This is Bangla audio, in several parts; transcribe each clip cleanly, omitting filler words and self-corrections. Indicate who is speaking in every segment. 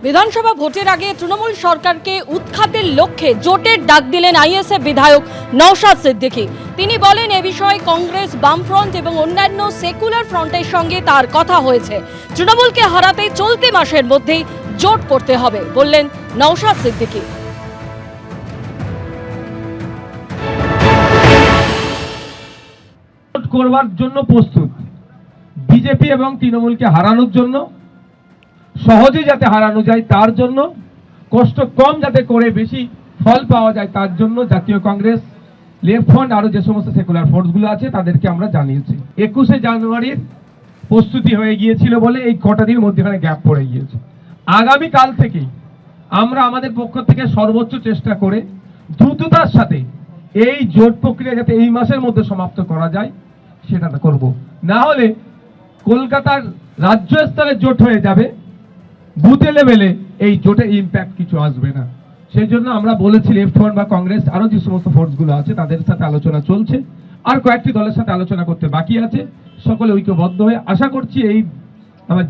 Speaker 1: বিধানসভা ভোটের আগে তৃণমূল সরকারকে উৎখাতের লক্ষ্যে জোটের ডাক দিলেন আইএসএফ বিধায়ক নওশাদ সিদ্দিকী। তিনি বলেন এ বিষয়ে কংগ্রেস, বামফ্রন্ট এবং অন্যান্য সেকুলার ফ্রন্টের সঙ্গে তার কথা হয়েছে। তৃণমূলকে হারাতে চলতি মাসের মধ্যেই জোট করতে হবে বললেন নওশাদ সিদ্দিকী।
Speaker 2: করবার জন্য প্রস্তুত, বিজেপি এবং তৃণমূলকে হারানোর জন্য, সহজে যাতে হারানো যায় তার জন্য, কষ্ট কম যাতে করে বেশি ফল পাওয়া যায় তার জন্য জাতীয় কংগ্রেস, লেফট ফ্রন্ট আরো যে সমস্ত সেকুলার ফোর্সগুলো আছে তাদেরকে আমরা জানিয়েছি। 21শে জানুয়ারির প্রস্তুতি হয়ে গিয়েছিল বলে এই কটা দিন মধ্যখানে গ্যাপ পড়ে গিয়েছে। আগামী কাল থেকেই আমরা আমাদের পক্ষ থেকে সর্বোচ্চ চেষ্টা করে দ্রুততার সাথে এই জোট প্রক্রিয়া যাতে এই মাসের মধ্যে সমাপ্ত করা যায় সেটা করব। না হলে কলকাতার রাজ্য স্তরে জোট হয়ে যাবে, বুথে লেভেলে এই জোটে ইম্প্যাক্ট কিছু আসবে না। সেই জন্য আমরা বলেছি লেফট ফ্রন্ট বা কংগ্রেস আরো যে সমস্ত ফোর্সগুলো আছে তাদের সাথে আলোচনা চলছে, আর কয়েকটি দলের সাথে আলোচনা করতে বাকি আছে। সকলে ঐক্যবদ্ধ হয়ে আশা করছি এই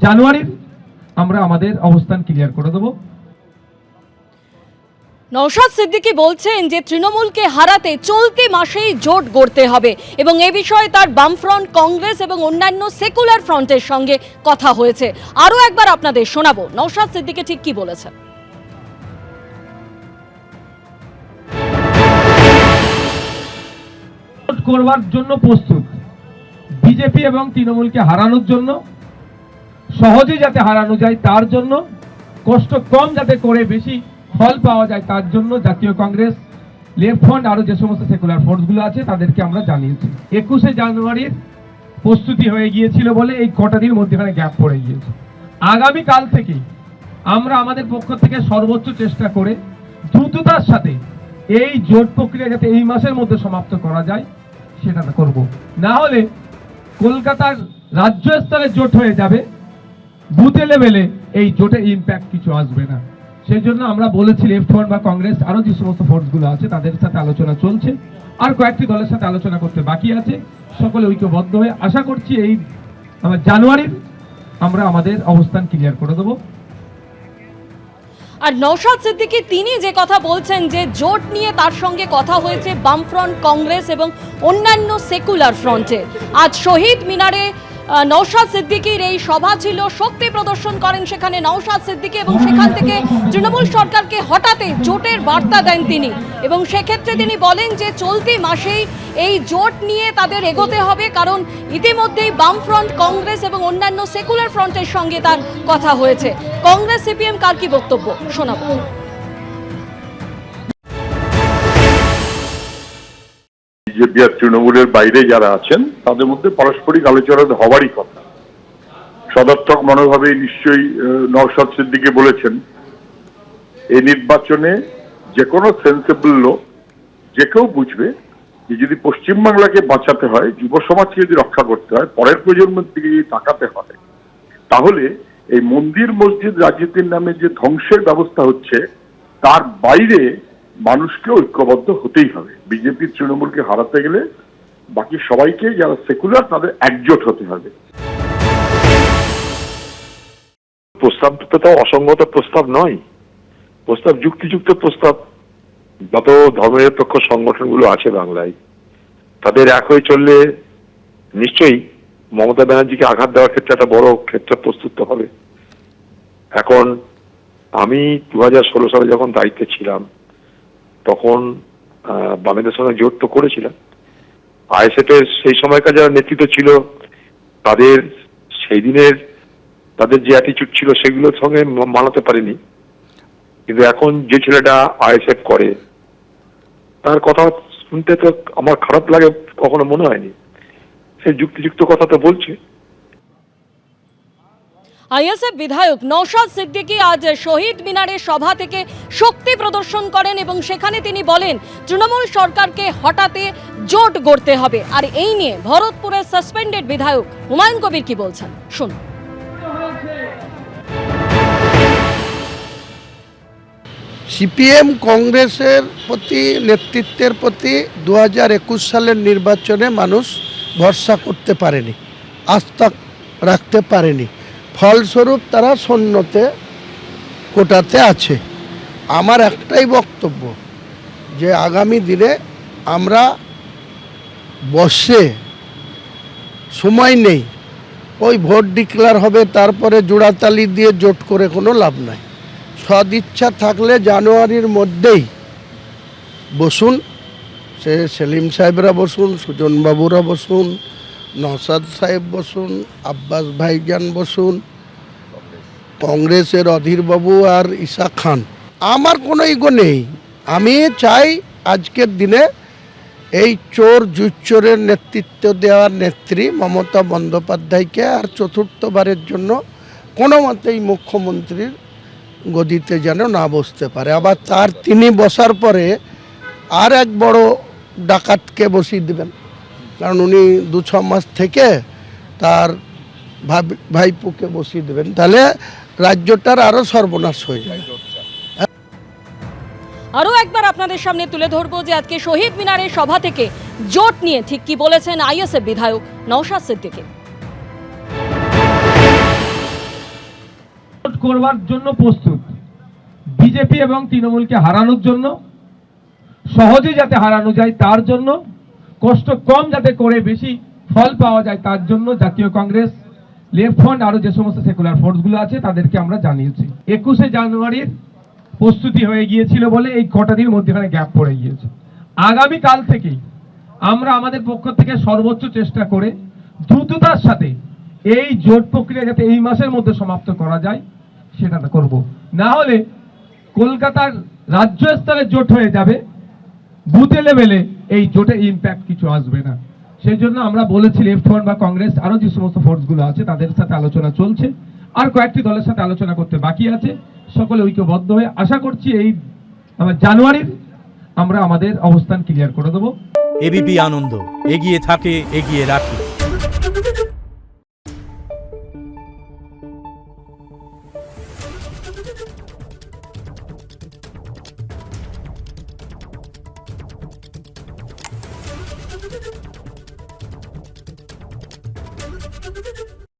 Speaker 2: জানুয়ারির আমরা আমাদের অবস্থান ক্লিয়ার করে দেবো।
Speaker 1: নওশাদ সিদ্দিকী বলছেন যে তৃণমূলকে হারাতে চলতি মাসেই জোট গড়তে হবে এবং এ বিষয়ে তার বামফ্রন্ট, কংগ্রেস এবং অন্যান্য সেকুলার ফ্রন্টের সঙ্গে কথা হয়েছে। আরো একবার আপনাদের শোনাবো নওশাদ সিদ্দিকী ঠিক কি বলেছেন।
Speaker 2: করবার জন্য প্রস্তুত, বিজেপি এবং তৃণমূলকে হারানোর জন্য, সহজে যাতে হারানো যায় তার জন্য, কষ্ট কম যাতে করে বেশি ফল পাওয়া যায় তার জন্য জাতীয় কংগ্রেস, লেফট ফ্রন্ট আরো যে সমস্ত সেকুলার ফোর্সগুলো আছে তাদেরকে আমরা জানিয়েছি। 21শে জানুয়ারির প্রস্তুতি হয়ে গিয়েছিল বলে এই কটা দিন মধ্যখানে গ্যাপ পড়ে গিয়েছে। আগামী কাল থেকেই আমরা আমাদের পক্ষ থেকে সর্বোচ্চ চেষ্টা করে দ্রুততার সাথে এই জোট প্রক্রিয়া যাতে এই মাসের মধ্যে সমাপ্ত করা যায় সেটা করব। না হলে কলকাতার রাজ্য স্তরে জোট হয়ে যাবে, বুথে লেভেলে এই জোটে ইম্প্যাক্ট কিছু আসবে না। সেই জন্য আমরা বলেছি লেফট ফ্রন্ট বা কংগ্রেস আরো যে সমস্ত ফোর্সগুলো আছে তাদের সাথে আলোচনা চলছে, আর কয়েকটি দলের সাথে আলোচনা করতে বাকি আছে। সকলে ঐক্যবদ্ধ হয়ে আশা করছি এই জানুয়ারির আমরা আমাদের অবস্থান ক্লিয়ার করে দেবো।
Speaker 1: আর নওশাদ সিদ্দিকী তিনি যে কথা বলছেন যে জোট নিয়ে তার সঙ্গে কথা হয়েছে বামফ্রন্ট, কংগ্রেস এবং অন্যান্য সেকুলার ফ্রন্টে। আজ শহীদ মিনারে নওশাদ সিদ্দিকীর এই সভা ছিল, শক্তি প্রদর্শন করেন সেখানে নওশাদ সিদ্দিকী এবং সেখান থেকে তৃণমূল সরকারকে হটাতে জোটের বার্তা দেন তিনি এবং সেক্ষেত্রে তিনি বলেন যে চলতি মাসেই এই জোট নিয়ে তাদের এগোতে হবে, কারণ ইতিমধ্যেই বামফ্রন্ট, কংগ্রেস এবং অন্যান্য সেকুলার ফ্রন্টের সঙ্গে তার কথা হয়েছে। কংগ্রেস, সিপিএম কার কি বক্তব্য শোনাবো।
Speaker 3: বিজেপি আর তৃণমূলের বাইরে যারা আছেন তাদের মধ্যে পারস্পরিক আলোচনা হওয়ারই কথা। সদর্থক মনোভাবে নিশ্চয়ই নওশাদ সিদ্দিকী বলেছেন এই নির্বাচনে যে কোনো সেন্সেবল লোক যে কেউ বুঝবে যে যদি পশ্চিমবাংলাকে বাঁচাতে হয়, যুব সমাজকে যদি রক্ষা করতে হয়, পরের প্রজন্মের দিকে যদি তাকাতে হয়, তাহলে এই মন্দির মসজিদ রাজনীতির নামে যে ধ্বংসের ব্যবস্থা হচ্ছে তার বাইরে মানুষকে ঐক্যবদ্ধ হতেই হবে। বিজেপি তৃণমূলকে হারাতে গেলে বাকি সবাইকে যারা সেকুলার তাদের একজোট হতে হবে।
Speaker 4: প্রস্তাবটা তো অসঙ্গত প্রস্তাব নয়, প্রস্তাব যুক্তিযুক্ত প্রস্তাব। যত ধর্মনিরপেক্ষ সংগঠনগুলো আছে বাংলায় তাদের এক হয়ে চললে নিশ্চয়ই মমতা ব্যানার্জিকে আঘাত দেওয়ার ক্ষেত্রে একটা বড় ক্ষেত্র প্রস্তুত হবে। এখন আমি 2016 সালে যখন দায়িত্বে ছিলাম তখন বামেদের সঙ্গে জোট তো করেছিলাম। আইএসএফ এর সেই সময়কার যারা নেতৃত্ব ছিল তাদের সেই দিনের তাদের যে অ্যাটিচিউড ছিল সেগুলোর সঙ্গে মানাতে পারিনি, কিন্তু এখন যে ছেলেটা আইএসএফ করে তার কথা শুনতে তো আমার খারাপ লাগে, কখনো মনে হয়নি। সে যুক্তিযুক্ত কথা তো বলছে।
Speaker 1: আইএসএফ বিধায়ক নওশাদ সিদ্দিকী আজ শহীদ মিনারের সভা থেকে শক্তি প্রদর্শন করেন এবং সেখানে তিনি বলেন তৃণমূল সরকারকে হটাতে জোট গড়তে হবে। আর এই নিয়ে ভরতপুরের সাসপেন্ডেড বিধায়ক হুমায়ুন কবির কি বলছেন শুনুন।
Speaker 5: সিপিএম কংগ্রেসের প্রতি নেতৃত্বের প্রতি 2021 সালের নির্বাচনে মানুষ ভরসা করতে পারেনি, আস্থা রাখতে পারেনি। ফলস্বরূপ তারা শূন্যতে কোটাতে আছে। আমার একটাই বক্তব্য যে আগামী দিনে আমরা বসে সময় নেই, ওই ভোট ডিক্লেয়ার হবে তারপরে জোড়াতালি দিয়ে জোট করে কোনো লাভ নাই। সদিচ্ছা থাকলে জানুয়ারির মধ্যেই বসুন, সে সেলিম সাহেবরা বসুন, সুজনবাবুরা বসুন, নওশাদ সাহেব বসুন, আব্বাস ভাইজান বসুন, কংগ্রেসের অধীরবাবু আর ঈশা খান। আমার কোনো ইগো নেই। আমি চাই আজকের দিনে এই চোর জুচ্চোরের নেতৃত্ব দেওয়ার নেত্রী মমতা বন্দ্যোপাধ্যায়কে আর চতুর্থবারের জন্য কোনো মতেই মুখ্যমন্ত্রীর গদিতে যেন না বসতে পারে। আবার তিনি বসার পরে আর এক বড় ডাকাতকে বসিয়ে দেবেন, কারণ উনি 2-6 মাস থেকে তার ভাইপোকে বসিয়ে দেবেন, তাহলে রাজ্যটার আরও সর্বনাশ হয়ে যায়।
Speaker 1: আরও একবার আপনাদের সামনে তুলে ধরবো যে আজকে শহীদ মিনারের সভা থেকে জোট নিয়ে ঠিক কি বলেছেন আইএসএফ বিধায়ক নওশাদ সিদ্দিকী।
Speaker 2: ভোট করবার জন্য প্রস্তুত, বিজেপি এবং তৃণমূলকে হারানোর জন্য, সহজে যাতে হারানো যায় তার জন্য, কষ্ট কম যাতে করে বেশি ফল পাওয়া যায় তার জন্য জাতীয় কংগ্রেস, লেফট ফ্রন্ট আরো যে সমস্ত সেকুলার ফোর্সগুলো আছে তাদেরকে আমরা জানিয়েছি। 21শে জানুয়ারির প্রস্তুতি হয়ে গিয়েছিল বলে এই কটা দিন মধ্যখানে গ্যাপ পড়ে গিয়েছে। আগামী কাল থেকেই আমরা আমাদের পক্ষ থেকে সর্বোচ্চ চেষ্টা করে দ্রুততার সাথে এই জোট প্রক্রিয়া যাতে এই মাসের মধ্যে সমাপ্ত করা যায় সেটা করব। না হলে কলকাতার রাজ্য স্তরে জোট হয়ে যাবে, বুথে লেভেলে এই জোটের ইম্প্যাক্ট কিছু আসবে না। সেই জন্য আমরা বলেছি লেফট ফ্রন্ট বা কংগ্রেস আরো যে সমস্ত ফোর্সগুলো আছে তাদের সাথে আলোচনা চলছে, আর কয়েকটি দলের সাথে আলোচনা করতে বাকি আছে। সকলে ঐক্যবদ্ধ হয়ে আশা করছি এই জানুয়ারির আমরা আমাদের অবস্থান ক্লিয়ার করে দেবো।
Speaker 6: এবিপি আনন্দ, এগিয়ে থাকে, এগিয়ে রাখে।